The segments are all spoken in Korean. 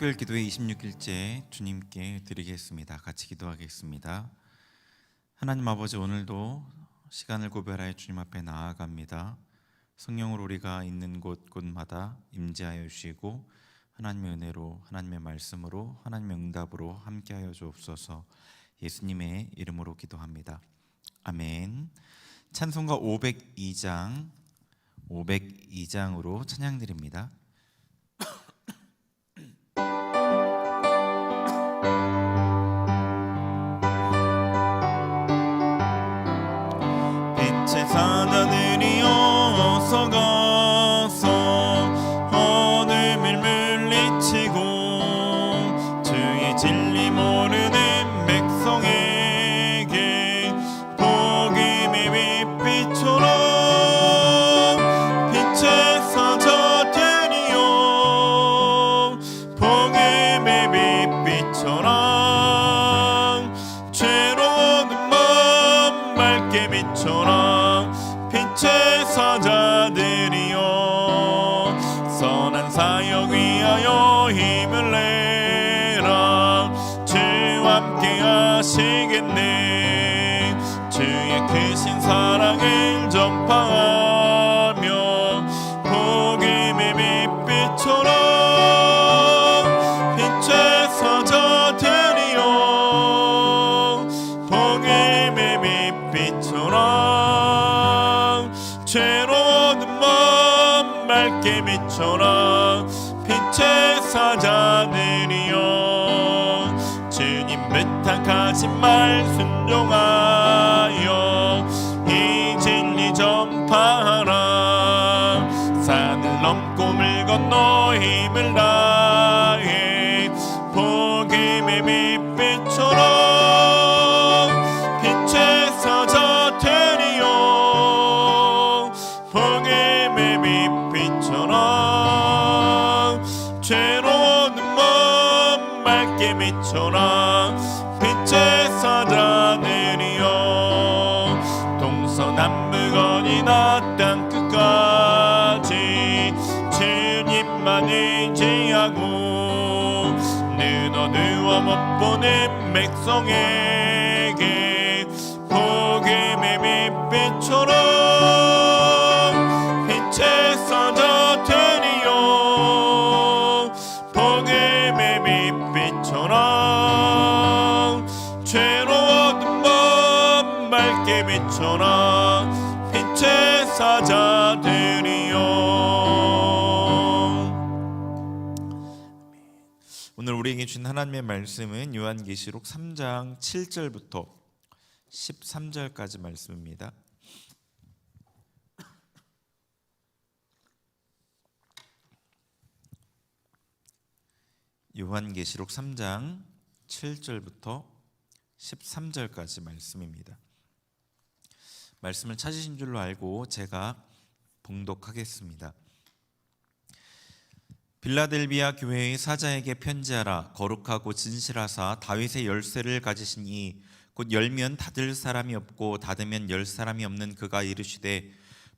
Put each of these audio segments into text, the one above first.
특별 기도회 26일째 주님께 드리겠습니다. 같이 기도하겠습니다. 하나님 아버지, 오늘도 시간을 구별하여 주님 앞에 나아갑니다. 성령으로 우리가 있는 곳곳마다 임재하여 주시고 하나님의 은혜로, 하나님의 말씀으로, 하나님의 응답으로 함께하여 주옵소서. 예수님의 이름으로 기도합니다. 아멘. 찬송가 502장으로 찬양 드립니다. 빛의 사자들이여 어서 가서 어둠을 물리치고 주의 진리 모르는 백성에게 복음의 빛비춰라. 빛의 사자들이여 복음의 빛비춰라. 죄로운 마음 맑게 비춰라. 빛의 사자들이여 선한 사역 위하여 힘을 내라. 주와 함께 하시겠네. 주의 크신 사랑을 전파하며 복음의 빛 비춰라. 빛의 사자들이여 복음의 빛 비춰라. 죄로운 마음 맑게 비춰라. 빛의 사자들이여 주님 부탁하신 말 순종하여 이 진리 전파하라. 산을 넘고 물 건너 힘을 다해 복음의 빛 비춰라. 빛의 사자들이여 복음의 빛 비춰라. 죄로운 마음 맑게 비춰라. 빛의 사자들이여 동서남북어디나 땅끝까지 주님만 의지하고 눈 어두워 못 보는 백성에게 복음의 빛 비춰라. 빛의 사자들이여 복음의 빛 비춰라. 죄로운 마음 맑게 비춰라. 빛의 사자들이여. 오늘 우리에게 주신 하나님의 말씀은 요한계시록 3장 7절부터 13절까지 말씀입니다. 요한계시록 3장 7절부터 13절까지 말씀입니다. 말씀을 찾으신 줄로 알고 제가 봉독하겠습니다. 빌라델비아 교회의 사자에게 편지하라. 거룩하고 진실하사 다윗의 열쇠를 가지신 이 곧 열면 닫을 사람이 없고 닫으면 열 사람이 없는 그가 이르시되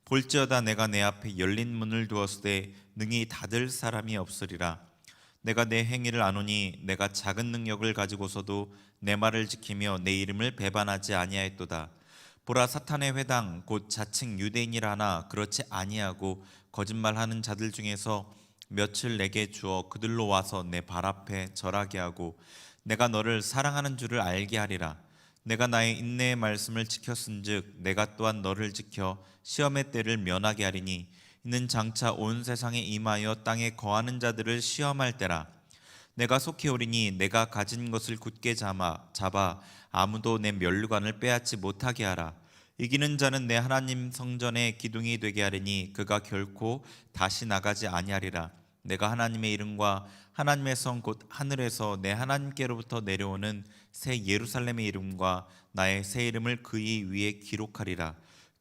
볼지어다 내가 내 앞에 열린 문을 두었으되 능히 닫을 사람이 없으리라. 내가 내 행위를 아노니 내가 작은 능력을 가지고서도 내 말을 지키며 내 이름을 배반하지 아니하였도다. 보라, 사탄의 회당 곧 자칭 유대인이라 하나 그렇지 아니하고 거짓말하는 자들 중에서 며칠 내게 주어 그들로 와서 내 발 앞에 절하게 하고 내가 너를 사랑하는 줄을 알게 하리라. 내가 나의 인내의 말씀을 지켰은즉 내가 또한 너를 지켜 시험의 때를 면하게 하리니 이는 장차 온 세상에 임하여 땅에 거하는 자들을 시험할 때라. 내가 속히 오리니 내가 가진 것을 굳게 잡아 아무도 내 면류관을 빼앗지 못하게 하라. 이기는 자는 내 하나님 성전의 기둥이 되게 하리니 그가 결코 다시 나가지 아니하리라. 내가 하나님의 이름과 하나님의 성 곧 하늘에서 내 하나님께로부터 내려오는 새 예루살렘의 이름과 나의 새 이름을 그의 위에 기록하리라.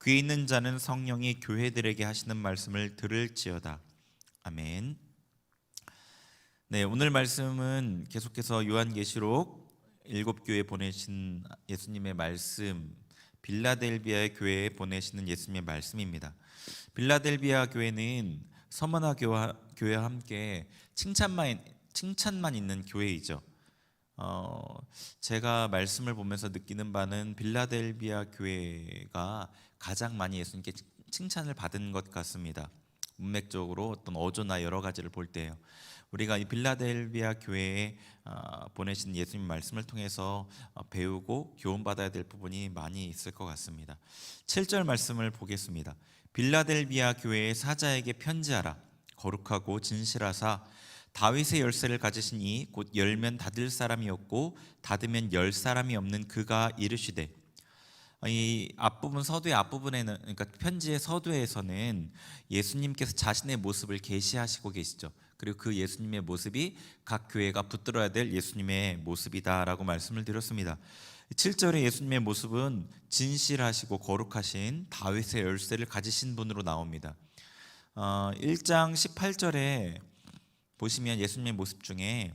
귀에 있는 자는 성령이 교회들에게 하시는 말씀을 들을지어다. 아멘. 네, 오늘 말씀은 계속해서 요한계시록 7교회에 보내신 예수님의 말씀, 빌라델비아의 교회에 보내시는 예수님의 말씀입니다. 빌라델비아 교회는 서머나 교회와 함께 칭찬만 있는 교회이죠. 제가 말씀을 보면서 느끼는 바는 빌라델비아 교회가 가장 많이 예수님께 칭찬을 받은 것 같습니다. 문맥적으로 어떤 어조나 여러 가지를 볼 때요. 우리가 이 빌라델비아 교회에 보내신 예수님 말씀을 통해서 배우고 교훈받아야 될 부분이 많이 있을 것 같습니다. 7절 말씀을 보겠습니다. 빌라델비아 교회의 사자에게 편지하라. 거룩하고 진실하사 다윗의 열쇠를 가지신 이 곧 열면 닫을 사람이 없고 닫으면 열 사람이 없는 그가 이르시되. 이 앞부분 서두의 앞부분에는, 그러니까 편지의 서두에서는 예수님께서 자신의 모습을 계시하시고 계시죠. 그리고 그 예수님의 모습이 각 교회가 붙들어야 될 예수님의 모습이다라고 말씀을 드렸습니다. 7절에 예수님의 모습은 진실하시고 거룩하신 다윗의 열쇠를 가지신 분으로 나옵니다. 1장 18절에 보시면 예수님의 모습 중에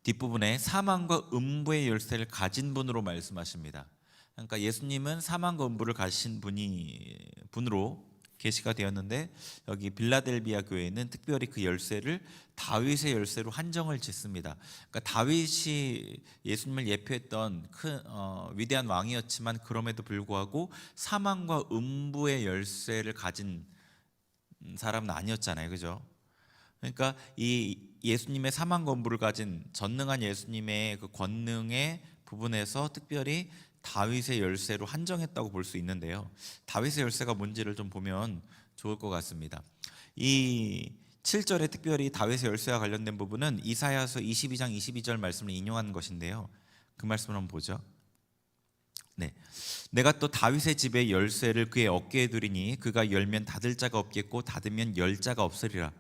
뒷부분에 사망과 음부의 열쇠를 가진 분으로 말씀하십니다. 그러니까 예수님은 사망과 음부를 가신 분으로 계시가 되었는데, 여기 빌라델비아 교회는 특별히 그 열쇠를 다윗의 열쇠로 한정을 짓습니다. 그러니까 다윗이 예수님을 예표했던 큰 위대한 왕이었지만 그럼에도 불구하고 사망과 음부의 열쇠를 가진 사람은 아니었잖아요, 그죠? 그러니까 이 예수님의 사망과 음부를 가진 전능한 예수님의 그 권능의 부분에서 특별히 다윗의 열쇠로 한정했다고 볼 수 있는데요. 다윗의 열쇠가 뭔지를 좀 보면 좋을 것 같습니다. 이 7절에 특별히 다윗의 열쇠와 관련된 부분은 이사야서 22장 22절 말씀을 인용하는 것인데요. 그 말씀을 한번 보죠. 네, 내가 또 다윗의 집의 열쇠를 그의 어깨에 두리니 그가 열면 닫을 자가 없겠고 닫으면 열 자가 없으리라.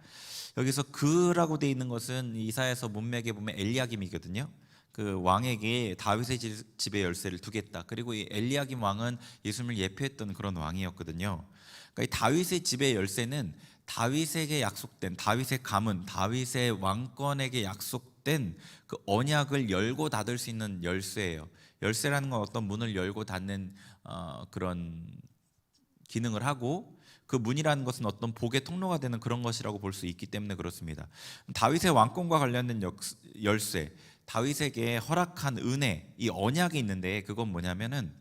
여기서 그라고 되어 있는 것은 이사야서 문맥에 보면 엘리야김이거든요. 그 왕에게 다윗의 집의 열쇠를 두겠다. 그리고 이 엘리야김 왕은 예수님을 예표했던 그런 왕이었거든요. 그러니까 이 다윗의 집의 열쇠는 다윗에게 약속된, 다윗의 가문, 다윗의 왕권에게 약속된 그 언약을 열고 닫을 수 있는 열쇠예요. 열쇠라는 건 어떤 문을 열고 닫는 그런 기능을 하고, 그 문이라는 것은 어떤 복의 통로가 되는 그런 것이라고 볼 수 있기 때문에 그렇습니다. 다윗의 왕권과 관련된 열쇠, 다윗에게 허락한 은혜, 이 언약이 있는데, 그건 뭐냐면은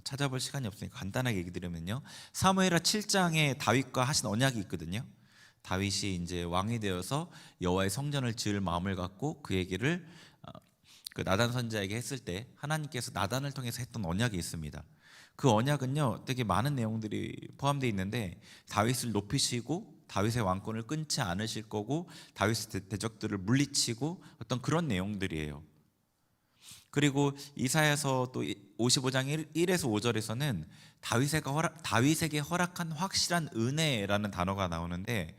찾아볼 시간이 없으니까 간단하게 얘기 드리면요, 사무엘하 7장에 다윗과 하신 언약이 있거든요. 다윗이 이제 왕이 되어서 여호와의 성전을 지을 마음을 갖고 그 얘기를 그 나단 선지자에게 했을 때 하나님께서 나단을 통해서 했던 언약이 있습니다. 그 언약은요, 되게 많은 내용들이 포함되어 있는데, 다윗을 높이시고 다윗의 왕권을 끊지 않으실 거고 다윗의 대적들을 물리치고 어떤 그런 내용들이에요. 그리고 이사야서 또 55장 1에서 5절에서는 다윗에게 허락한 확실한 은혜라는 단어가 나오는데,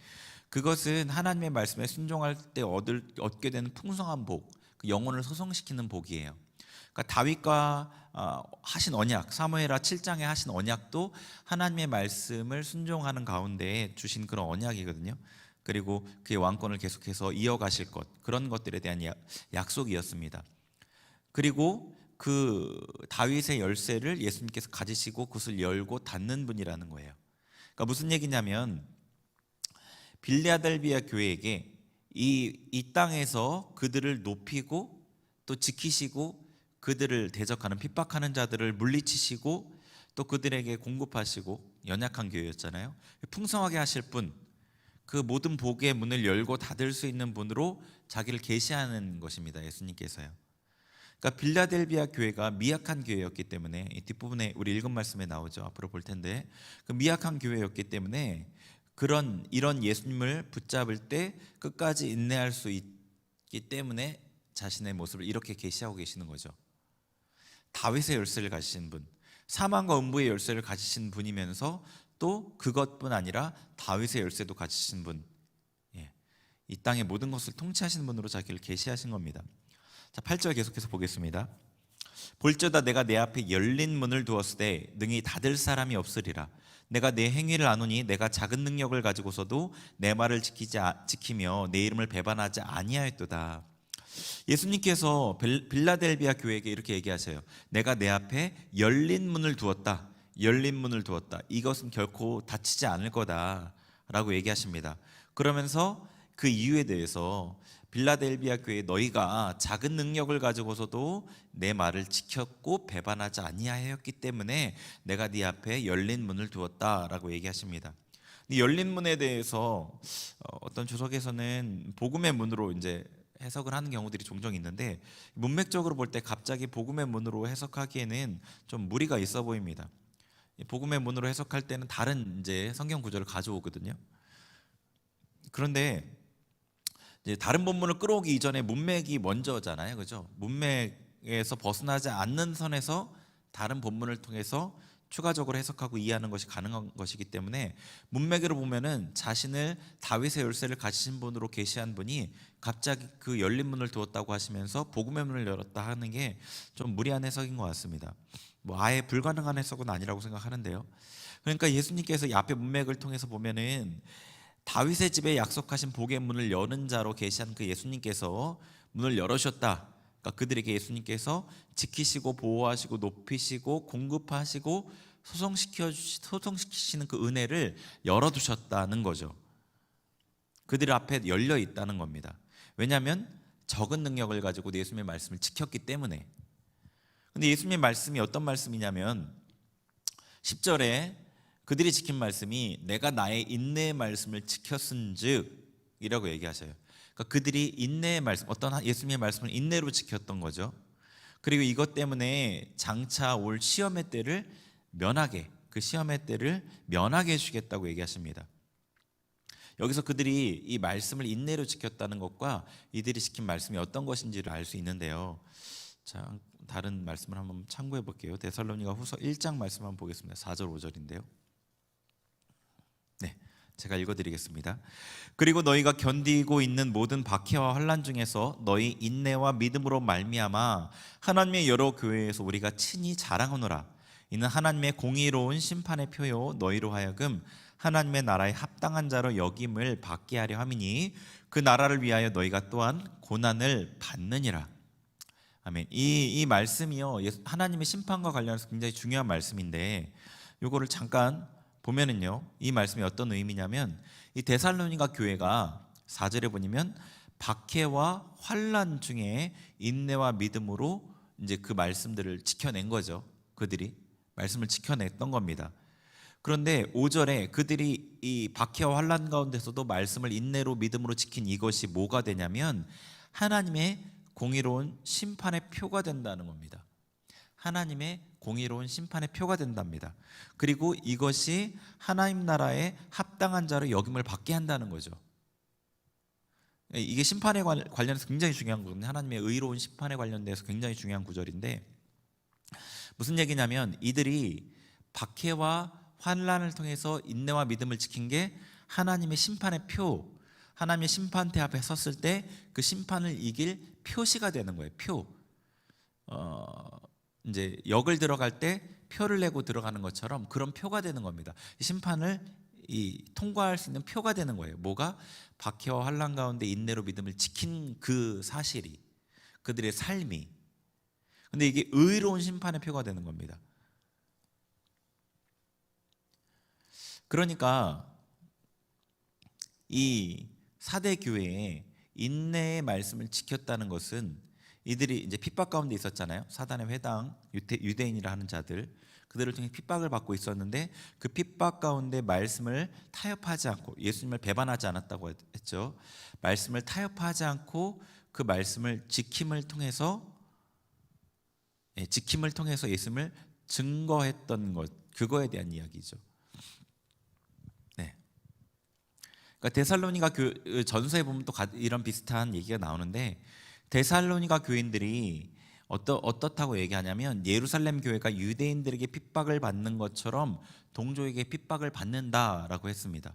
그것은 하나님의 말씀에 순종할 때 얻게 되는 풍성한 복, 그 영혼을 소성시키는 복이에요. 그러니까 다윗과 하신 언약, 사무엘하 7장에 하신 언약도 하나님의 말씀을 순종하는 가운데 주신 그런 언약이거든요. 그리고 그의 왕권을 계속해서 이어가실 것, 그런 것들에 대한 약속이었습니다. 그리고 그 다윗의 열쇠를 예수님께서 가지시고 그것을 열고 닫는 분이라는 거예요. 그러니까 무슨 얘기냐면, 빌라델비아 교회에게 이 땅에서 그들을 높이고 또 지키시고 그들을 대적하는, 핍박하는 자들을 물리치시고 또 그들에게 공급하시고, 연약한 교회였잖아요. 풍성하게 하실 분, 그 모든 복의 문을 열고 닫을 수 있는 분으로 자기를 계시하는 것입니다, 예수님께서요. 그러니까 빌라델비아 교회가 미약한 교회였기 때문에, 이 뒷부분에 우리 읽은 말씀에 나오죠. 앞으로 볼 텐데, 그 미약한 교회였기 때문에 이런 예수님을 붙잡을 때 끝까지 인내할 수 있기 때문에 자신의 모습을 이렇게 계시하고 계시는 거죠. 다윗의 열쇠를 가지신 분, 사망과 음부의 열쇠를 가지신 분이면서 또 그것뿐 아니라 다윗의 열쇠도 가지신 분, 이 땅의 모든 것을 통치하시는 분으로 자기를 계시하신 겁니다. 자, 8절 계속해서 보겠습니다. 볼지어다 내가 내 앞에 열린 문을 두었으되 능히 닫을 사람이 없으리라. 내가 내 행위를 아노니 내가 작은 능력을 가지고서도 내 말을 지키며 내 이름을 배반하지 아니하였도다. 예수님께서 빌라델비아 교회에게 이렇게 얘기하세요. 내가 내 앞에 열린 문을 두었다. 열린 문을 두었다. 이것은 결코 닫히지 않을 거다 라고 얘기하십니다. 그러면서 그 이유에 대해서 빌라델비아 교회 너희가 작은 능력을 가지고서도 내 말을 지켰고 배반하지 아니하였기 때문에 내가 네 앞에 열린 문을 두었다라고 얘기하십니다. 이 열린 문에 대해서 어떤 주석에서는 복음의 문으로 이제 해석을 하는 경우들이 종종 있는데, 문맥적으로 볼 때 갑자기 복음의 문으로 해석하기에는 좀 무리가 있어 보입니다. 복음의 문으로 해석할 때는 다른 이제 성경 구절을 가져오거든요. 그런데 이제 다른 본문을 끌어오기 이전에 문맥이 먼저잖아요, 그죠? 문맥에서 벗어나지 않는 선에서 다른 본문을 통해서 추가적으로 해석하고 이해하는 것이 가능한 것이기 때문에, 문맥으로 보면은 자신을 다윗의 열쇠를 가지신 분으로 계시한 분이 갑자기 그 열린 문을 두었다고 하시면서 복음의 문을 열었다 하는 게 좀 무리한 해석인 것 같습니다. 뭐 아예 불가능한 해석은 아니라고 생각하는데요. 그러니까 예수님께서 이 앞에 문맥을 통해서 보면은 다윗의 집에 약속하신 복의 문을 여는 자로 계시한 그 예수님께서 문을 열으셨다. 그러니까 그들에게 예수님께서 지키시고 보호하시고 높이시고 공급하시고 소성시키시는 그 은혜를 열어두셨다는 거죠. 그들 앞에 열려 있다는 겁니다. 왜냐하면 적은 능력을 가지고 예수님의 말씀을 지켰기 때문에. 근데 예수님의 말씀이 어떤 말씀이냐면 10절에 그들이 지킨 말씀이 내가 나의 인내의 말씀을 지켰은즉 이라고 얘기하셔요. 그러니까 그들이 인내의 말씀, 어떤 예수님의 말씀을 인내로 지켰던 거죠. 그리고 이것 때문에 장차 올 시험의 때를 면하게, 그 시험의 때를 면하게 해주겠다고 얘기하십니다. 여기서 그들이 이 말씀을 인내로 지켰다는 것과 이들이 지킨 말씀이 어떤 것인지를 알 수 있는데요. 자, 다른 말씀을 한번 참고해 볼게요. 데살로니가 후서 1장 말씀 한번 보겠습니다. 4절 5절인데요. 네, 제가 읽어드리겠습니다. 그리고 너희가 견디고 있는 모든 박해와 환난 중에서 너희 인내와 믿음으로 말미암아 하나님의 여러 교회에서 우리가 친히 자랑하노라. 이는 하나님의 공의로운 심판의 표요 너희로 하여금 하나님의 나라에 합당한 자로 여김을 받게 하려 함이니 그 나라를 위하여 너희가 또한 고난을 받느니라. 아멘. 이 말씀이요, 하나님의 심판과 관련해서 굉장히 중요한 말씀인데, 이거를 잠깐 보면은요, 이 말씀이 어떤 의미냐면, 이 데살로니가 교회가 4절에 보면 박해와 환난 중에 인내와 믿음으로 이제 그 말씀들을 지켜낸 거죠. 그들이 말씀을 지켜냈던 겁니다. 그런데 5절에 그들이 이 박해와 환난 가운데서도 말씀을 인내로 믿음으로 지킨 이것이 뭐가 되냐면 하나님의 공의로운 심판의 표가 된다는 겁니다. 하나님의 공의로운 심판의 표가 된답니다. 그리고 이것이 하나님 나라에 합당한 자로 여김을 받게 한다는 거죠. 이게 심판에 관련해서 굉장히 중요한 거거든요. 하나님의 의로운 심판에 관련돼서 굉장히 중요한 구절인데, 무슨 얘기냐면 이들이 박해와 환난을 통해서 인내와 믿음을 지킨 게 하나님의 심판의 표, 하나님의 심판대 앞에 섰을 때 그 심판을 이길 표시가 되는 거예요. 표. 이제 역을 들어갈 때 표를 내고 들어가는 것처럼 그런 표가 되는 겁니다. 심판을 통과할 수 있는 표가 되는 거예요. 뭐가? 박해와 환난 가운데 인내로 믿음을 지킨 그 사실이, 그들의 삶이. 근데 이게 의로운 심판의 표가 되는 겁니다. 그러니까 이 사대 교회에 인내의 말씀을 지켰다는 것은 이들이 이제 핍박 가운데 있었잖아요. 사단의 회당, 유대인이라 하는 자들, 그들을 통해 핍박을 받고 있었는데 그 핍박 가운데 말씀을 타협하지 않고, 예수님을 배반하지 않았다고 했죠. 말씀을 타협하지 않고 그 말씀을 지킴을 통해서 예수님을 증거했던 것, 그거에 대한 이야기죠. 네. 그러니까 데살로니가 전서에 보면 또 이런 비슷한 얘기가 나오는데, 데살로니가 교인들이 어떻다고 얘기하냐면 예루살렘 교회가 유대인들에게 핍박을 받는 것처럼 동족에게 핍박을 받는다라고 했습니다.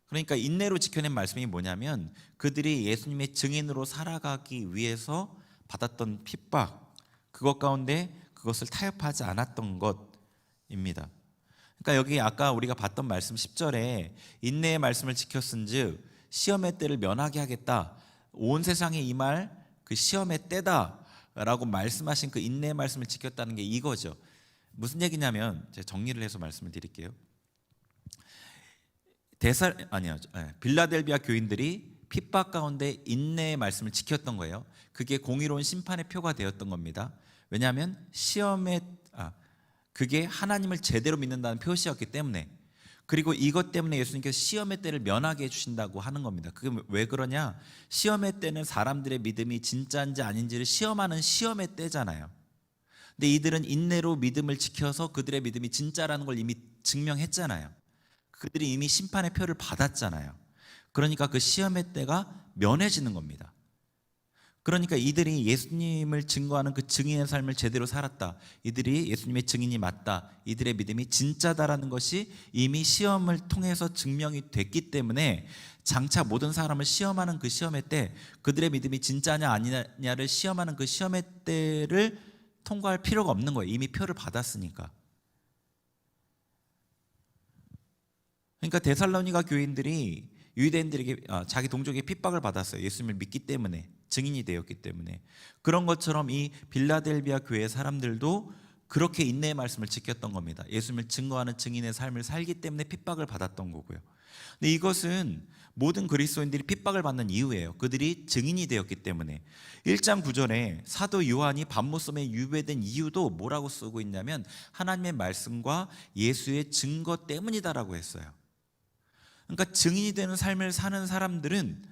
그러니까 인내로 지켜낸 말씀이 뭐냐면 그들이 예수님의 증인으로 살아가기 위해서 받았던 핍박, 그것 가운데 그것을 타협하지 않았던 것입니다. 그러니까 여기 아까 우리가 봤던 말씀 10절에 인내의 말씀을 지켰은즉 시험의 때를 면하게 하겠다, 온 세상에 임할 그 시험의 때다라고 말씀하신 그 인내의 말씀을 지켰다는 게 이거죠. 무슨 얘기냐면 제가 정리를 해서 말씀을 드릴게요. 빌라델비아 교인들이 핍박 가운데 인내의 말씀을 지켰던 거예요. 그게 공의로운 심판의 표가 되었던 겁니다. 왜냐하면 그게 하나님을 제대로 믿는다는 표시였기 때문에, 그리고 이것 때문에 예수님께서 시험의 때를 면하게 해주신다고 하는 겁니다. 그게 왜 그러냐? 시험의 때는 사람들의 믿음이 진짜인지 아닌지를 시험하는 시험의 때잖아요. 근데 이들은 인내로 믿음을 지켜서 그들의 믿음이 진짜라는 걸 이미 증명했잖아요. 그들이 이미 심판의 표를 받았잖아요. 그러니까 그 시험의 때가 면해지는 겁니다. 그러니까 이들이 예수님을 증거하는 그 증인의 삶을 제대로 살았다, 이들이 예수님의 증인이 맞다, 이들의 믿음이 진짜다라는 것이 이미 시험을 통해서 증명이 됐기 때문에 장차 모든 사람을 시험하는 그 시험의 때, 그들의 믿음이 진짜냐 아니냐를 시험하는 그 시험의 때를 통과할 필요가 없는 거예요. 이미 표를 받았으니까. 그러니까 데살로니가 교인들이 유대인들에게 자기 동족에게 핍박을 받았어요. 예수님을 믿기 때문에, 증인이 되었기 때문에. 그런 것처럼 이 빌라델비아 교회 사람들도 그렇게 인내의 말씀을 지켰던 겁니다. 예수님을 증거하는 증인의 삶을 살기 때문에 핍박을 받았던 거고요. 근데 이것은 모든 그리스도인들이 핍박을 받는 이유예요. 그들이 증인이 되었기 때문에. 1장 9절에 사도 요한이 밤모섬에 유배된 이유도 뭐라고 쓰고 있냐면 하나님의 말씀과 예수의 증거 때문이다라고 했어요. 그러니까 증인이 되는 삶을 사는 사람들은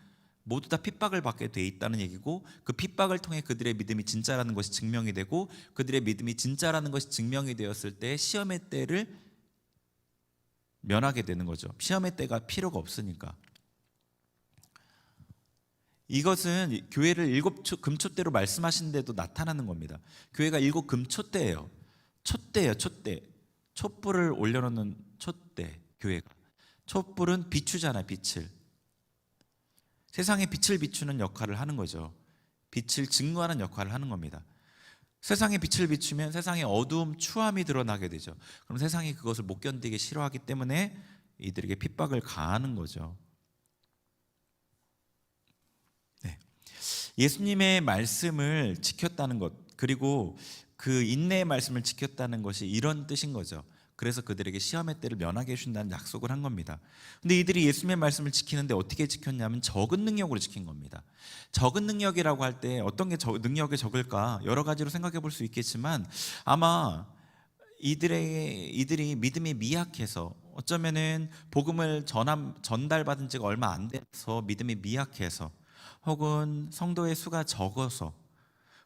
모두 다 핍박을 받게 돼 있다는 얘기고, 그 핍박을 통해 그들의 믿음이 진짜라는 것이 증명이 되고, 그들의 믿음이 진짜라는 것이 증명이 되었을 때 시험의 때를 면하게 되는 거죠. 시험의 때가 필요가 없으니까. 이것은 교회를 7 금초대로 말씀하신 데도 나타나는 겁니다. 교회가 7 금초대예요. 촛대예요. 촛대. 촛불을 올려놓는 촛대. 교회가 촛불은 비추잖아요. 빛을, 세상에 빛을 비추는 역할을 하는 거죠. 빛을 증거하는 역할을 하는 겁니다. 세상에 빛을 비추면 세상의 어두움, 추함이 드러나게 되죠. 그럼 세상이 그것을 못 견디기 싫어하기 때문에 이들에게 핍박을 가하는 거죠. 네. 예수님의 말씀을 지켰다는 것, 그리고 그 인내의 말씀을 지켰다는 것이 이런 뜻인 거죠. 그래서 그들에게 시험의 때를 면하게 해준다는 약속을 한 겁니다. 근데 이들이 예수님의 말씀을 지키는데 어떻게 지켰냐면 적은 능력으로 지킨 겁니다. 적은 능력이라고 할 때 어떤 게 능력이 적을까 여러 가지로 생각해 볼 수 있겠지만, 아마 이들이 믿음이 미약해서, 어쩌면은 복음을 전달받은 지가 얼마 안 돼서 믿음이 미약해서, 혹은 성도의 수가 적어서,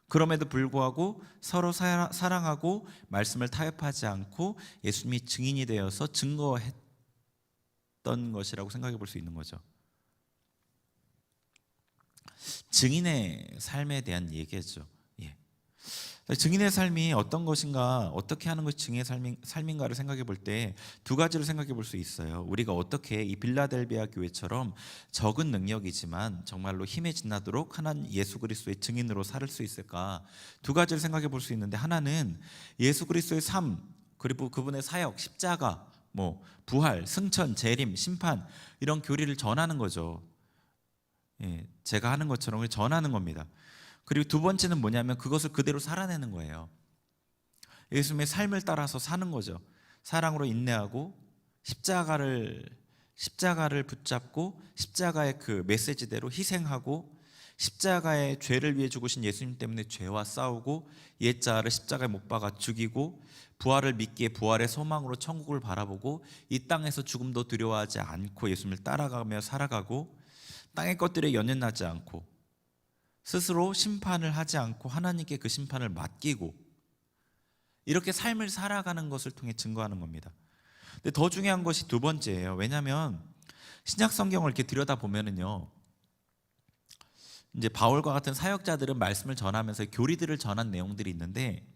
그럼에도 불구하고 서로 사랑하고 말씀을 타협하지 않고 예수님이 증인이 되어서 증거했던 것이라고 생각해 볼 수 있는 거죠. 증인의 삶에 대한 얘기죠. 증인의 삶이 어떤 것인가, 어떻게 하는 것이 증인의 삶인가를 생각해 볼 때 2가지로 생각해 볼 수 있어요. 우리가 어떻게 이 빌라델비아 교회처럼 적은 능력이지만 정말로 힘에 지나도록 하나님 예수 그리스도의 증인으로 살 수 있을까? 2가지를 생각해 볼 수 있는데, 하나는 예수 그리스도의 삶, 그리고 그분의 사역, 십자가, 부활, 승천, 재림, 심판, 이런 교리를 전하는 거죠. 제가 하는 것처럼 전하는 겁니다. 그리고 2번째는 뭐냐면 그것을 그대로 살아내는 거예요. 예수님의 삶을 따라서 사는 거죠. 사랑으로 인내하고 십자가를 붙잡고 십자가의 그 메시지대로 희생하고, 십자가의 죄를 위해 죽으신 예수님 때문에 죄와 싸우고, 옛자아를 십자가에 못 박아 죽이고, 부활을 믿기에 부활의 소망으로 천국을 바라보고, 이 땅에서 죽음도 두려워하지 않고 예수님을 따라가며 살아가고, 땅의 것들에 연연하지 않고, 스스로 심판을 하지 않고 하나님께 그 심판을 맡기고, 이렇게 삶을 살아가는 것을 통해 증거하는 겁니다. 근데 더 중요한 것이 2번째예요. 왜냐하면 신약 성경을 이렇게 들여다보면은요, 이제 바울과 같은 사역자들은 말씀을 전하면서 교리들을 전한 내용들이 있는데,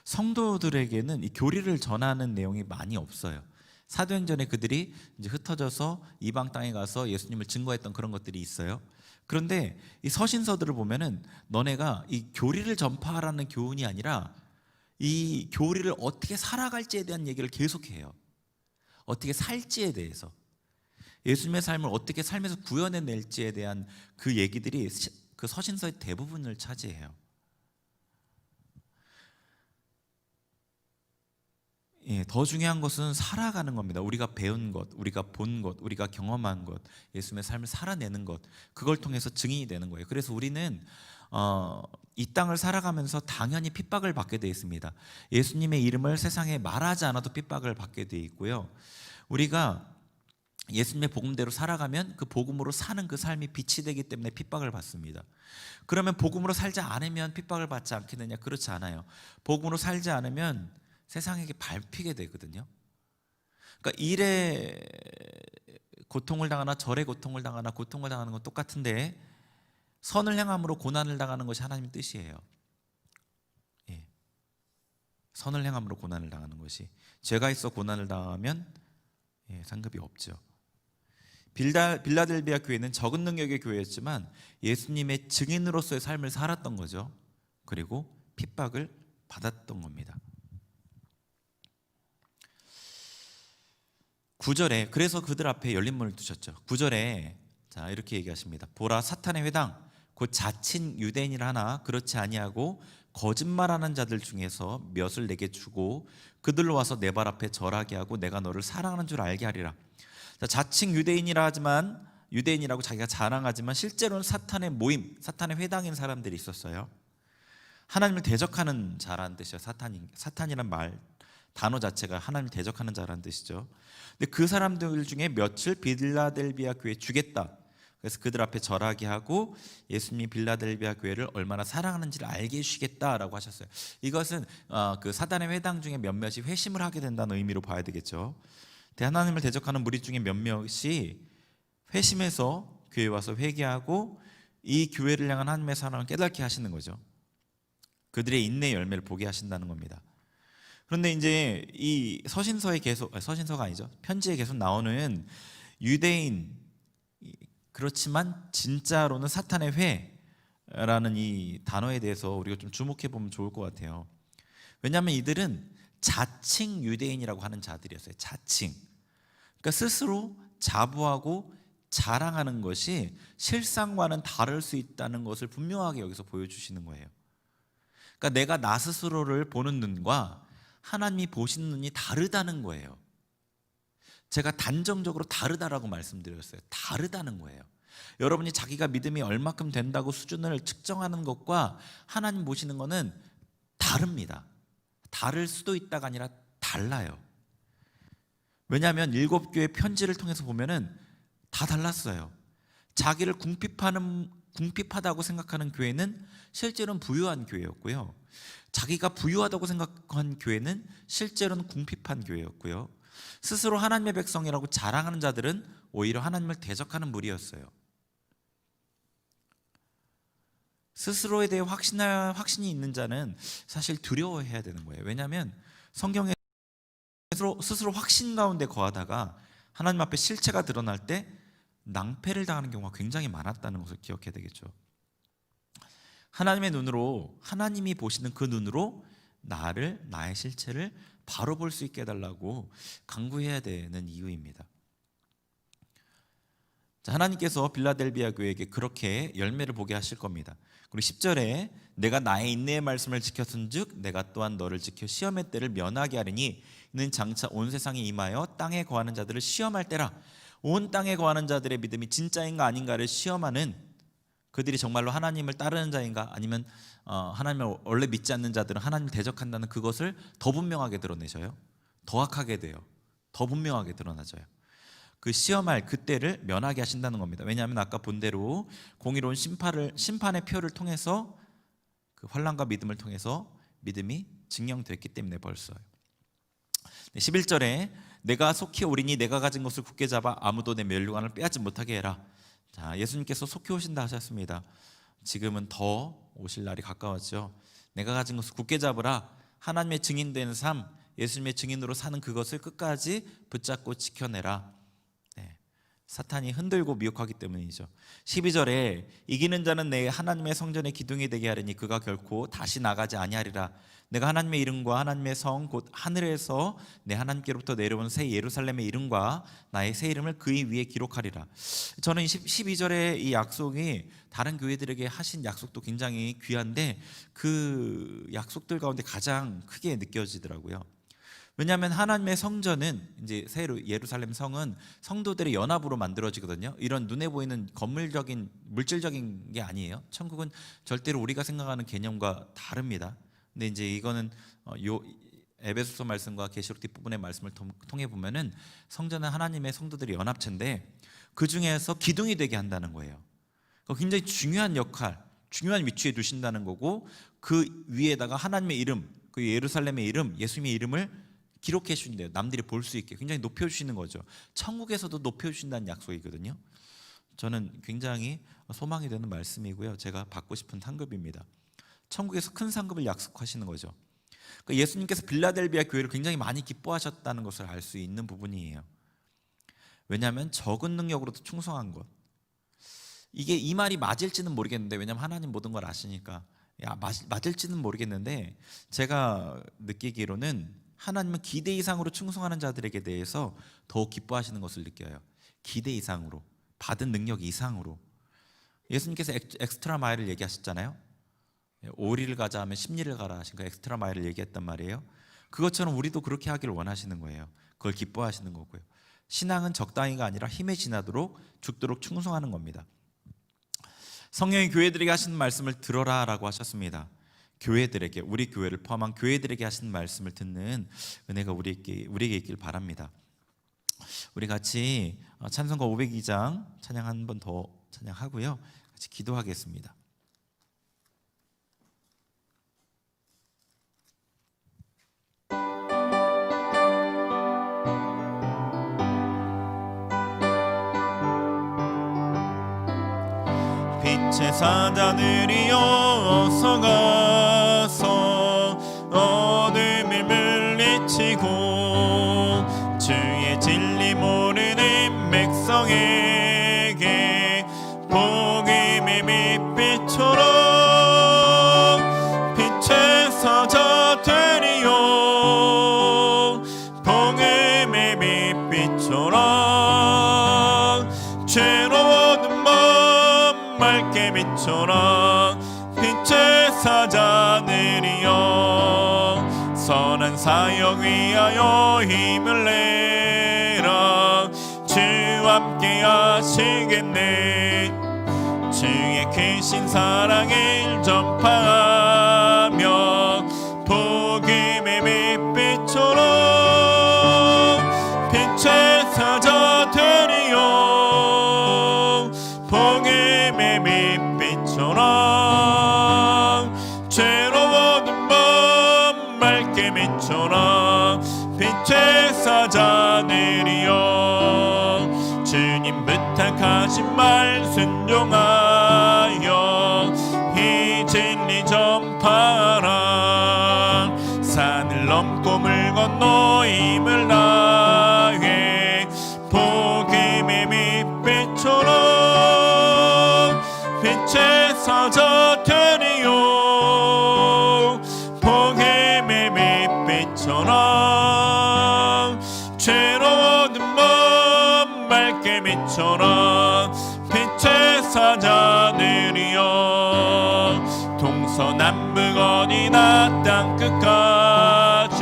성도들에게는 이 교리를 전하는 내용이 많이 없어요. 사도행전에 그들이 이제 흩어져서 이방 땅에 가서 예수님을 증거했던 그런 것들이 있어요. 그런데 이 서신서들을 보면은 너네가 이 교리를 전파하라는 교훈이 아니라 이 교리를 어떻게 살아갈지에 대한 얘기를 계속해요. 어떻게 살지에 대해서, 예수님의 삶을 어떻게 삶에서 구현해낼지에 대한 그 얘기들이 그 서신서의 대부분을 차지해요. 더 중요한 것은 살아가는 겁니다. 우리가 배운 것, 우리가 본 것, 우리가 경험한 것, 예수님의 삶을 살아내는 것, 그걸 통해서 증인이 되는 거예요. 그래서 우리는 이 땅을 살아가면서 당연히 핍박을 받게 되어 있습니다. 예수님의 이름을 세상에 말하지 않아도 핍박을 받게 되어 있고요. 우리가 예수님의 복음대로 살아가면 그 복음으로 사는 그 삶이 빛이 되기 때문에 핍박을 받습니다. 그러면 복음으로 살지 않으면 핍박을 받지 않겠느냐? 그렇지 않아요. 복음으로 살지 않으면 세상에게 밟히게 되거든요. 그러니까 일에 고통을 당하나 절에 고통을 당하나 고통을 당하는 건 똑같은데 선을 행함으로 고난을 당하는 것이 하나님의 뜻이에요. 선을 행함으로 고난을 당하는 것이, 죄가 있어 고난을 당하면 상급이 없죠. 빌라델비아 교회는 적은 능력의 교회였지만 예수님의 증인으로서의 삶을 살았던 거죠. 그리고 핍박을 받았던 겁니다. 9절에 그래서 그들 앞에 열린 문을 두셨죠. 9절에 자 이렇게 얘기하십니다. 보라, 사탄의 회당 곧 자칭 유대인이라 하나 그렇지 아니하고 거짓말하는 자들 중에서 몇을 내게 주고 그들로 와서 내 발 앞에 절하게 하고 내가 너를 사랑하는 줄 알게 하리라. 자, 자칭 유대인이라 하지만, 유대인이라고 자기가 자랑하지만 실제로는 사탄의 모임, 사탄의 회당인 사람들이 있었어요. 하나님을 대적하는 자라는 뜻이에요. 사탄이란 말 단어 자체가 하나님을 대적하는 자라는 뜻이죠. 근데 그 사람들 중에 며칠 빌라델비아 교회에 주겠다. 그래서 그들 앞에 절하게 하고 예수님이 빌라델비아 교회를 얼마나 사랑하는지를 알게 해주시겠다라고 하셨어요. 이것은 그 사단의 회당 중에 몇몇이 회심을 하게 된다는 의미로 봐야 되겠죠. 하나님을 대적하는 무리 중에 몇몇이 회심해서 교회에 와서 회개하고 이 교회를 향한 하나님의 사랑을 깨닫게 하시는 거죠. 그들의 인내의 열매를 보게 하신다는 겁니다. 그런데 이제 이 서신서가 아니죠. 편지에 계속 나오는 유대인, 그렇지만 진짜로는 사탄의 회라는 이 단어에 대해서 우리가 좀 주목해 보면 좋을 것 같아요. 왜냐하면 이들은 자칭 유대인이라고 하는 자들이었어요. 자칭. 그러니까 스스로 자부하고 자랑하는 것이 실상과는 다를 수 있다는 것을 분명하게 여기서 보여주시는 거예요. 그러니까 내가 나 스스로를 보는 눈과 하나님이 보시는 눈이 다르다는 거예요. 제가 단정적으로 다르다라고 말씀드렸어요. 다르다는 거예요. 여러분이 자기가 믿음이 얼마큼 된다고 수준을 측정하는 것과 하나님 보시는 것은 다릅니다. 다를 수도 있다가 아니라 달라요. 왜냐하면 7교회 편지를 통해서 보면은 다 달랐어요. 자기를 궁핍하다고 생각하는 교회는 실제로는 부유한 교회였고요. 자기가 부유하다고 생각한 교회는 실제로는 궁핍한 교회였고요. 스스로 하나님의 백성이라고 자랑하는 자들은 오히려 하나님을 대적하는 무리였어요. 스스로에 대해 확신이 있는 자는 사실 두려워해야 되는 거예요. 왜냐하면 성경에 스스로 확신 가운데 거하다가 하나님 앞에 실체가 드러날 때 낭패를 당하는 경우가 굉장히 많았다는 것을 기억해야 되겠죠. 하나님의 눈으로, 하나님이 보시는 그 눈으로 나의 실체를 바로 볼 수 있게 해달라고 간구해야 되는 이유입니다. 자, 하나님께서 빌라델비아 교회에게 그렇게 열매를 보게 하실 겁니다. 그리고 10절에 내가 나의 인내의 말씀을 지켰은즉 내가 또한 너를 지켜 시험의 때를 면하게 하리니 이는 장차 온 세상에 임하여 땅에 거하는 자들을 시험할 때라. 온 땅에 거하는 자들의 믿음이 진짜인가 아닌가를 시험하는, 그들이 정말로 하나님을 따르는 자인가 아니면 하나님을 원래 믿지 않는 자들은 하나님을 대적한다는 그것을 더 분명하게 드러내셔요. 더 악하게 돼요. 더 분명하게 드러나져요. 그 시험할 그때를 면하게 하신다는 겁니다. 왜냐하면 아까 본 대로 공의로운 심판의 표를 통해서 그 환난과 믿음을 통해서 믿음이 증명됐기 때문에 벌써요. 11절에 내가 속히 오리니 내가 가진 것을 굳게 잡아 아무도 내 멸류관을 빼앗지 못하게 해라. 자, 예수님께서 속히 오신다 하셨습니다. 지금은 더 오실 날이 가까웠죠. 내가 가진 것을 굳게 잡으라. 하나님의 증인된 삶, 예수님의 증인으로 사는 그것을 끝까지 붙잡고 지켜내라. 사탄이 흔들고 미혹하기 때문이죠. 12절에 이기는 자는 내 하나님의 성전의 기둥이 되게 하리니 그가 결코 다시 나가지 아니하리라. 내가 하나님의 이름과 하나님의 성 곧 하늘에서 내 하나님께로부터 내려온 새 예루살렘의 이름과 나의 새 이름을 그의 위에 기록하리라. 저는 12절의 이 약속이 다른 교회들에게 하신 약속도 굉장히 귀한데 그 약속들 가운데 가장 크게 느껴지더라고요. 왜냐하면 하나님의 성전은 이제 새 예루살렘 성은 성도들의 연합으로 만들어지거든요. 이런 눈에 보이는 건물적인 물질적인 게 아니에요. 천국은 절대로 우리가 생각하는 개념과 다릅니다. 근데 이제 이거는 요 에베소서 말씀과 계시록 뒷부분의 말씀을 통해 보면은 성전은 하나님의 성도들의 연합체인데 그 중에서 기둥이 되게 한다는 거예요. 굉장히 중요한 역할, 중요한 위치에 두신다는 거고, 그 위에다가 하나님의 이름, 그 예루살렘의 이름, 예수님의 이름을 기록해 주신대요. 남들이 볼 수 있게 굉장히 높여주시는 거죠. 천국에서도 높여주신다는 약속이거든요. 저는 굉장히 소망이 되는 말씀이고요, 제가 받고 싶은 상급입니다. 천국에서 큰 상급을 약속하시는 거죠. 그러니까 예수님께서 빌라델비아 교회를 굉장히 많이 기뻐하셨다는 것을 알 수 있는 부분이에요. 왜냐하면 적은 능력으로도 충성한 것, 이게 이 말이 맞을지는 모르겠는데, 왜냐하면 하나님 모든 걸 아시니까 맞을지는 모르겠는데, 제가 느끼기로는 하나님은 기대 이상으로 충성하는 자들에게 대해서 더욱 기뻐하시는 것을 느껴요. 기대 이상으로, 받은 능력 이상으로. 예수님께서 엑스트라 마일을 얘기하셨잖아요. 5리를 가자 하면 10리를 가라 하신 거, 엑스트라 마일을 얘기했단 말이에요. 그것처럼 우리도 그렇게 하기를 원하시는 거예요. 그걸 기뻐하시는 거고요. 신앙은 적당히가 아니라 힘에 지나도록 죽도록 충성하는 겁니다. 성령이 교회들에게 하시는 말씀을 들어라 라고 하셨습니다. 교회들에게, 우리 교회를 포함한 교회들에게 하시는 말씀을 듣는 은혜가 우리에게 있길 바랍니다. 우리 같이 찬송가 502장 찬양 한 번 더 찬양하고요, 같이 기도하겠습니다. 빛의 사자들이여 어서 가서 어둠을 물리치고 주의 진리 모르는 백성에게 복음의 빛빛처럼 빛의 사자들이여 복음의 빛빛처럼 죄로운 맑게 비춰라. 빛의 사자들이여 선한 사역 위하여 힘을 내라. 주와 함께 하시겠네. 주의 크신 사랑을 전파하며 복음의 빛빛처럼 빛의 사자들이여 복음의 빛빛처럼 죄로운 밤 맑게 비춰라. 빛의 사자들이여 주님 부탁하신 말 순종하여 이 진리 전파하라. 산을 넘고 물 건너 힘을 다해 복음의 빛빛처럼 빛의 사자들이여 복음의 빛빛처럼 죄로운 밤 맑게 비춰라. 빛의 사자들이여 동서남북 어디나 땅끝까지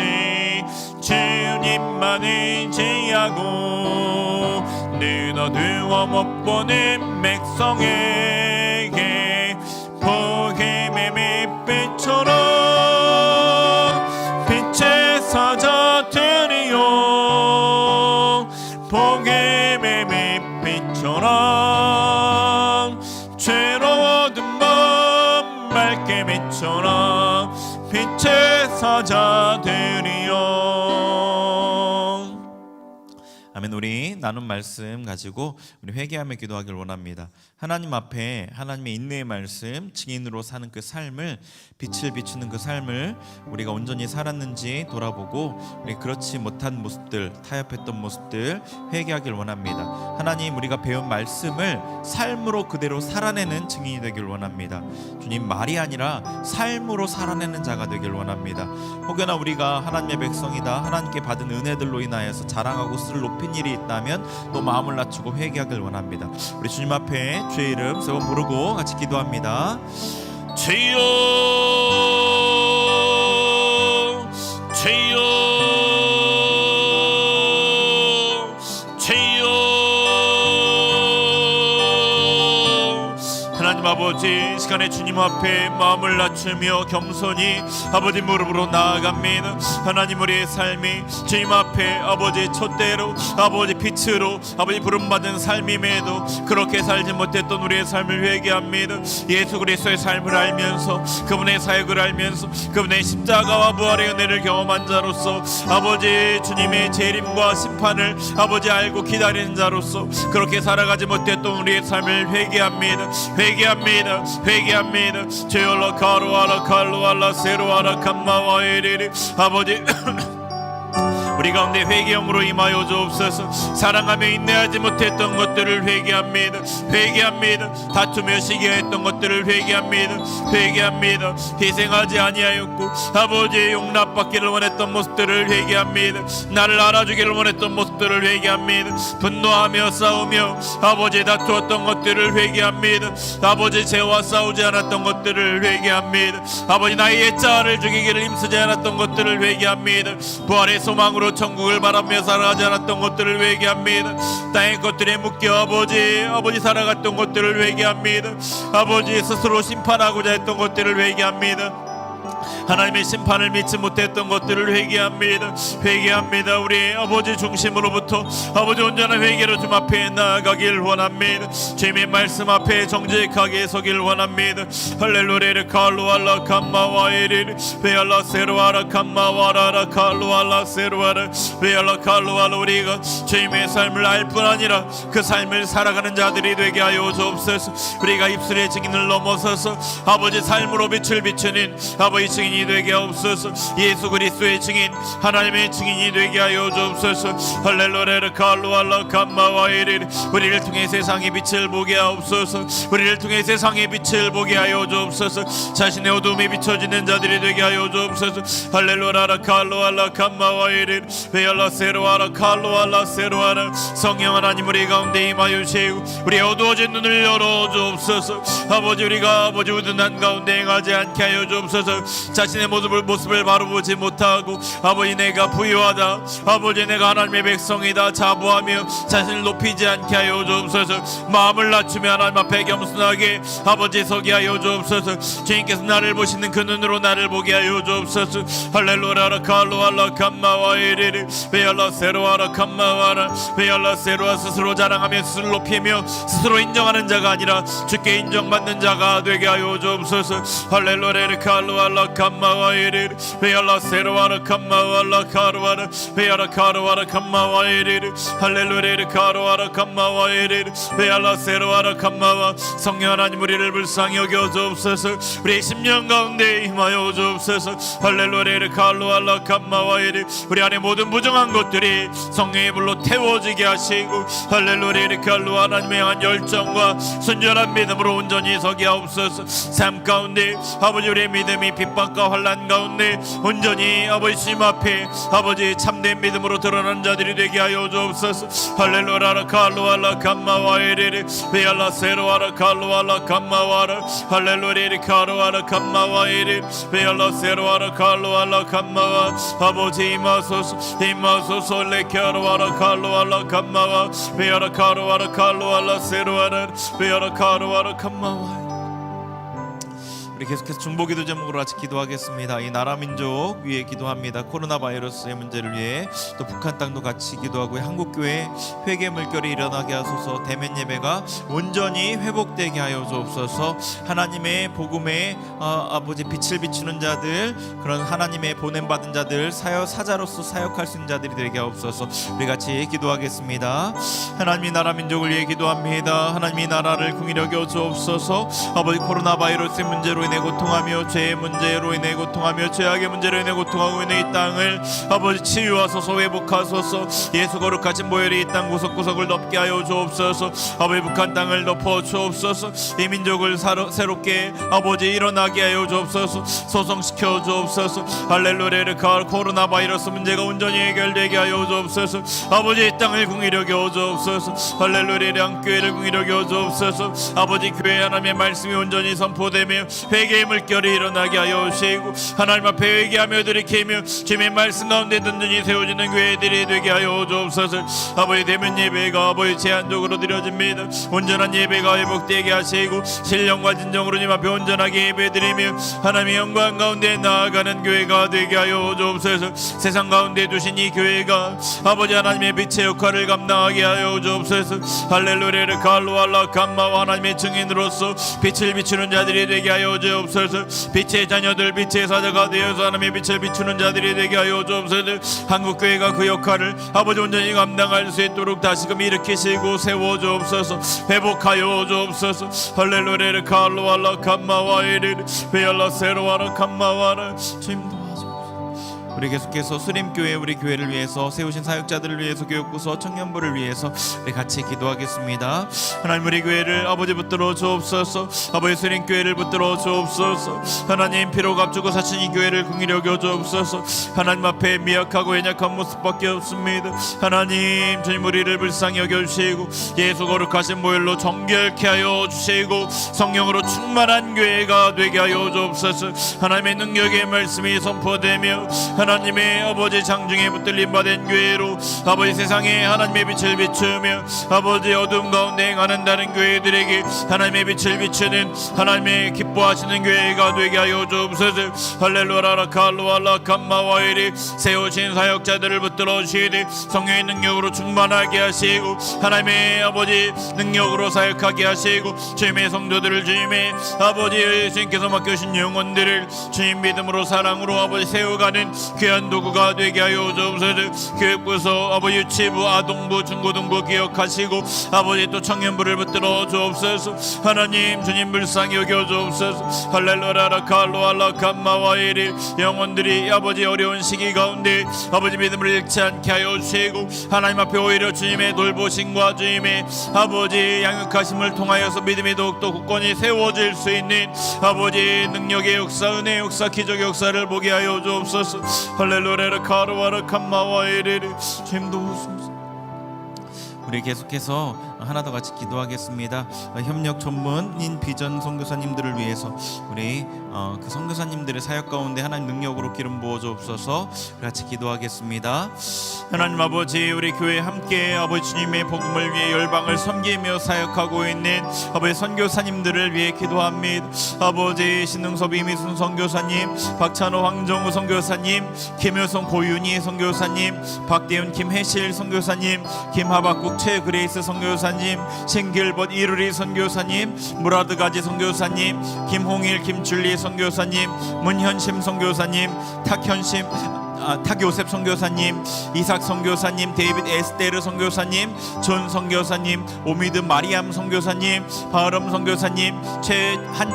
주님만 의지하고 눈 어두워 못 보는 백성에게 복음의 빛빛처럼 빛의 사자들이여 복음의 빛빛처럼 죄로운 밤 맑게 비춰라. 빛의 사자들이여. 아멘. 우리 나눈 말씀 가지고 우리 회개하며 기도하길 원합니다. 하나님 앞에 하나님의 인내의 말씀, 증인으로 사는 그 삶을, 빛을 비추는 그 삶을 우리가 온전히 살았는지 돌아보고, 우리 그렇지 못한 모습들, 타협했던 모습들 회개하길 원합니다. 하나님, 우리가 배운 말씀을 삶으로 그대로 살아내는 증인이 되길 원합니다. 주님, 말이 아니라 삶으로 살아내는 자가 되길 원합니다. 혹여나 우리가 하나님의 백성이다, 하나님께 받은 은혜들로 인하여서 자랑하고 스를 높인 일이 있다면 또 마음을 낮추고 회개하길 원합니다. 우리 주님 앞에 주의 이름 세 번 부르고 같이 기도합니다. 주여, 주여. 하나님 아버지, 이 시간에 주님 앞에 마음을 낮추며 겸손히 아버지 무릎으로 나아갑니다. 하나님, 우리의 삶이 주님 앞에 아버지 촛대로 아버지 빛으로 아버지 부름받은 삶임에도 그렇게 살지 못했던 우리의 삶을 회개합니다. 예수 그리스도의 삶을 알면서, 그분의 사역을 알면서, 그분의 십자가와 부활의 은혜를 경험한 자로서 아버지 주님의 재림과 심판을 아버지 알고 기다리는 자로서 그렇게 살아가지 못했던 우리의 삶을 회개합니다. 회개합니다. 회개합니다. 죄올라 가루아라 칼루알라 세루아라 감마와 에리리 아버지 우리 가운데 회개형으로 임하여 주옵소서. 사랑하며 인내하지 못했던 것들을 회개합니다. 회개합니다. 다투며 시기했던 것들을 회개합니다. 회개합니다. 희생하지 아니하였고 아버지 용납받기를 원했던 모습들을 회개합니다. 나를 알아주기를 원했던 모습들을 회개합니다. 분노하며 싸우며 아버지 다투었던 것들을 회개합니다. 아버지 죄와 싸우지 않았던 것들을 회개합니다. 아버지 나의 옛자를 죽이기를 힘쓰지 않았던 것들을 회개합니다. 부활의 소망으로 천국을 바라며 살아가지 않았던 것들을 회개합니다. 땅의 것들에 묶여 아버지 살아갔던 것들을 회개합니다. 아버지 스스로 심판하고자 했던 것들을 회개합니다. 하나님의 심판을 믿지 못했던 것들을 회개합니다. 회개합니다. 우리 아버지 중심으로부터 아버지 온전한 회개로 주 앞에 나아가길 원합니다. 주님의 말씀 앞에 정직하게 서길 원합니다. 할렐루야 칼루알라 감마와이리 베알라 세루아라 감마와라라 칼루알라 세루아라 베알라 칼루알라 우리가 주님의 삶을 알 뿐 아니라 그 삶을 살아가는 자들이 되게 하여 주옵소서. 우리가 입술의 증인을 넘어서서 아버지 삶으로 빛을 비추는 아버지 증인이 되게 하옵소서. 예수 그리스도의 증인, 하나님의 증인이 되게 하여 주옵소서. 할렐루야 칼루알라 감마와이리 우리를 통해 세상의 빛을 보게 하옵소서. 우리를 통해 세상의 빛을 보게 하여 주옵소서. 자신의 어둠이 비춰지는 자들이 되게 하여 주옵소서. 할렐루야 칼루알라 감마와이리 베알라 세루아라 칼루알라 세루아라 성령 하나님 우리 가운데 임하여 주시고 우리의 어두워진 눈을 열어 주옵소서. 아버지 우리가 아버지 우둔한 가운데 행하지 않게 하여 주옵소서. 자신의 모습을 바로 보지 못하고 아버지 내가 부유하다, 아버지 내가 하나님의 백성이다 자부하며 자신을 높이지 않게 하여 주옵소서. 마음을 낮추며 하나님 앞에 겸손하게 아버지 서게 하여 주옵소서. 주님께서 나를 보시는 그 눈으로 나를 보게 하여 주옵소서. 할렐루야 칼루알라 감마와이리리 베알라 세루아라 감마와라 베알라 세루아 스스로 자랑하며 스스로 높이며 스스로 인정하는 자가 아니라 주께 인정받는 자가 되게 하여 주옵소서. 할렐루야 칼루알라 감마와이리 베알라 세루아라 감마와라 카루아라 베알라 카루아라 감마와이리 할렐루야 카루아라 감마와이리 베알라 세루아라 감마와 성령 하나님 우리를 불쌍히 여겨 주옵소서. 우리의 심령 가운데 임하여 주옵소서. 할렐루야 칼루알라 감마와이리 우리 안에 모든 부정한 것들이 성령의 불로 태워지게 하시고 할렐루야 칼루 하나님의 향한 열정과 순전한 믿음으로 온전히 서게 하옵소서. 삶 가운데 아버지 우리의 믿음이 핍박과 환난 가운데 온전히 아버지 주님 앞에 아버지 참된 믿음으로 드러난 자들이 되게 하여 주옵소서. 할렐루야 칼루알라 감마와이리 베알라 세루아라 칼루알라 감마와라 할렐루야 카루아라 감마와이리 베알라 세루아라 칼루알라 감마와 아버지 임하소서 임하소서 레카루아라 칼루알라 감마와 베알라 카루아라 칼루알라 세루아라 베알라 카루아라 감마와. 우리 계속해서 중보기도 제목으로 같이 기도하겠습니다. 이 나라 민족 위해 기도합니다. 코로나 바이러스의 문제를 위해 또 북한 땅도 같이 기도하고 한국교회 회개 물결이 일어나게 하소서. 대면 예배가 온전히 회복되게 하여 주옵소서. 하나님의 복음에 아버지 빛을 비추는 자들, 그런 하나님의 보냄받은 자들, 사자로서 사역할 수 있는 자들이 되게 하옵소서. 우리 같이 기도하겠습니다. 하나님이 나라 민족을 위해 기도합니다. 하나님이 나라를 긍휼히 여겨 주옵소서. 아버지 코로나 바이러스의 문제로 인해 고통하며 죄의 문제로 인해 고통하며 죄악의 문제로 인해 고통하고 있는 이 땅을 아버지 치유하소서. 회복하소서. 예수 거룩하신 보혈이 이 땅 구석구석을 덮게 하여 주옵소서. 아버지 북한 땅을 덮어 주옵소서. 이 민족을 새롭게 아버지 일어나게 하여 주옵소서. 소성시켜 주옵소서. 할렐루야 코로나 바이러스 문제가 온전히 해결되게 하여 주옵소서. 아버지 이 땅을 긍휼히 여겨 주옵소서. 주옵소서. 할렐루야. 양교회를 긍휼히 여겨 주옵소서. 아버지, 교회 하나님의 말씀이 온전히 선포되며 회개의 물결이 일어나게 하여 주시고 하나님 앞에 회개하며 돌이키며 주님의 말씀 가운데 든든히 세워지는 교회들이 되게 하여 주옵소서. 아버지, 대면 예배가 아버지 제한적으로 드려집니다. 온전한 예배가 회복되게 하시고 신령과 진정으로 님 앞에 온전하게 예배드리며 하나님의 영광 가운데 나아가는 교회가 되게 하여 주옵소서. 세상 가운데 두신 이 교회가 아버지 하나님의 빛의 역할을 감당하게 하여 주옵소서. 할렐루야. 갈로알라 감마와 하나님의 증인으로서 빛을 비추는 자들이 되게 하여 주옵소서. 빛의 자녀들, 빛의 사자가 되어서 하나님의 빛을 비추는 자들이 되게 하여 주옵소서. 한국교회가 그 역할을 아버지 온전히 감당할 수 있도록 다시금 일으키시고 세워 주옵소서. 회복하여 주옵소서. 할렐루야. 갈로알라 감마와 이르르 베알라 세로와라 감마와라. 주님 우리 계속해서 수림교회 우리 교회를 위해서 세우신 사역자들을 위해서 교육부서 청년부를 위해서 우리 같이 기도하겠습니다. 하나님, 우리 교회를 아버지 붙들어 주옵소서. 아버지, 수림교회를 붙들어 주옵소서. 하나님, 피로 값주고 사신 이 교회를 긍휼히 여겨 주옵소서. 하나님 앞에 미약하고 연약한 모습밖에 없습니다. 하나님, 주님 우리를 불쌍히 여겨주시고 예수 거룩하신 보혈로 정결케 하여 주시고 성령으로 충만한 교회가 되게 하여 주옵소서. 하나님의 능력의 말씀이 선포되며 하나님의 아버지 장중에 붙들림 받은 교회로 아버지 세상에 하나님의 빛을 비추며 아버지 어둠 가운데 행하는 다른 교회들에게 하나님의 빛을 비추는 하나님의 기뻐하시는 교회가 되게 하여 주옵소서. 할렐루야. 칼로알라 감마와이리 세우신 사역자들을 붙들어 주시되 성령의 능력으로 충만하게 하시고 하나님의 아버지 능력으로 사역하게 하시고 주님의 성도들을 주님의 아버지 예수님께서 맡겨주신 영혼들을 주님 믿음으로 사랑으로 아버지 세워가는 귀한 도구가 되게 하여 주옵소서. 교육부서 아버지 유치부, 아동부, 중고등부 기억하시고 아버지 또 청년부를 붙들어 주옵소서. 하나님, 주님 불쌍히 여겨 주옵소서. 할렐루야. 칼로알라 감마와 이리 영혼들이 아버지 어려운 시기 가운데 아버지 믿음을 잃지 않게 하여 주시고 하나님 앞에 오히려 주님의 돌보심과 주님의 아버지 양육하심을 통하여서 믿음이 더욱더 굳건히 세워질 수 있는 아버지 능력의 역사, 은혜의 역사, 기적의 역사를 보게 하여 주옵소서. 할렐루야. 카르와르 캄마와 이르르 주님 도우소서. 우리 계속해서 하나 더 같이 기도하겠습니다. 협력 전문인 비전 선교사님들을 위해서 우리 그 선교사님들의 사역 가운데 하나님 능력으로 기름 부어 주옵소서. 같이 기도하겠습니다. 하나님 아버지, 우리 교회 함께 아버지 주님의 복음을 위해 열방을 섬기며 사역하고 있는 아버지 선교사님들을 위해 기도합니다. 아버지 신능섭 이미순 선교사님, 박찬호 황정우 선교사님, 김효성 고윤희 선교사님, 박대훈 김혜실 선교사님, 김하박국 최그레이스 선교사님, 신길벗 이루리 선교사님, 무라드가지 선교사님, 김홍일 김줄리 선교사님, 문현심 선교사님, 탁요셉 선교사님, 이삭 선교사님, 데이빗 에스테르 선교사님, 존 선교사님, 오미드 마리암 선교사님, 바름 선교사님,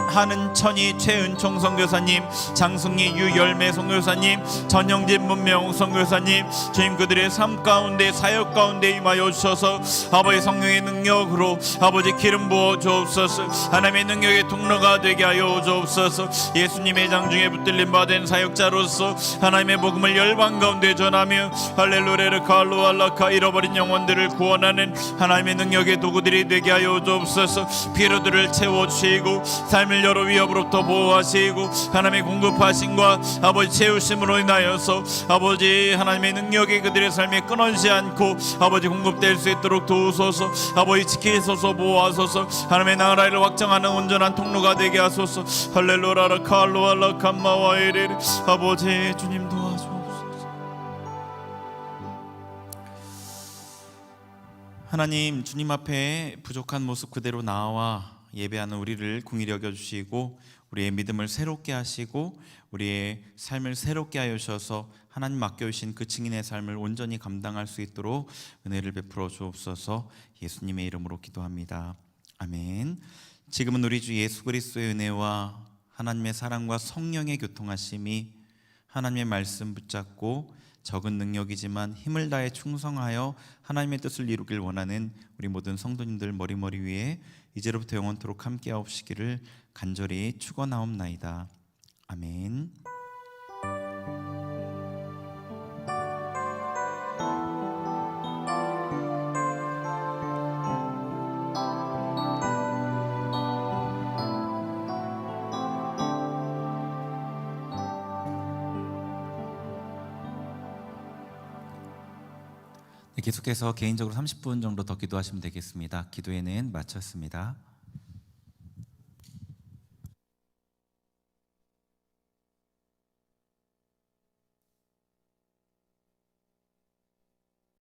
한은천이 최은총 선교사님, 장승리 유열매 선교사님, 전영진 문명 선교사님, 주님 그들의 삶 가운데 사역 가운데 임하여 주셔서 아버지 성령의 능력으로 아버지 기름 부어 주옵소서. 하나님의 능력의 통로가 되게 하여 주옵소서. 예수님의 장중에 붙들림 받은 사역자로서 하나님의 복음을 열방 가운데 전하며 할렐루야. 칼로알라카 잃어버린 영혼들을 구원하는 하나님의 능력의 도구들이 되게 하여 주옵소서. 피로들을 채워주시고 삶을 여러 위협으로부터 보호하시고 하나님의 공급하심과 아버지 채우심으로 인하여서 아버지 하나님의 능력이 그들의 삶에 끊어지지 않고 아버지 공급될 수 있도록 도우소서. 아버지 지키소서, 보호하소서. 하나님의 나라를 확장하는 온전한 통로가 되게 하소서. 할렐루야. 칼로알라 감마와 이르르 아버지 주님 도와주옵소서. 하나님, 주님 앞에 부족한 모습 그대로 나와 예배하는 우리를 긍휼히 여겨주시고 우리의 믿음을 새롭게 하시고 우리의 삶을 새롭게 하여 주셔서 하나님 맡겨주신 그 증인의 삶을 온전히 감당할 수 있도록 은혜를 베풀어 주옵소서. 예수님의 이름으로 기도합니다. 아멘. 지금은 우리 주 예수 그리스도의 은혜와 하나님의 사랑과 성령의 교통하심이 하나님의 말씀 붙잡고 적은 능력이지만 힘을 다해 충성하여 하나님의 뜻을 이루길 원하는 우리 모든 성도님들 머리 위에 이제로부터 영원토록 함께하옵시기를 간절히 축원하옵나이다. 아멘. 계속해서 개인적으로 30분 정도 더 기도하시면 되겠습니다. 기도회는 마쳤습니다.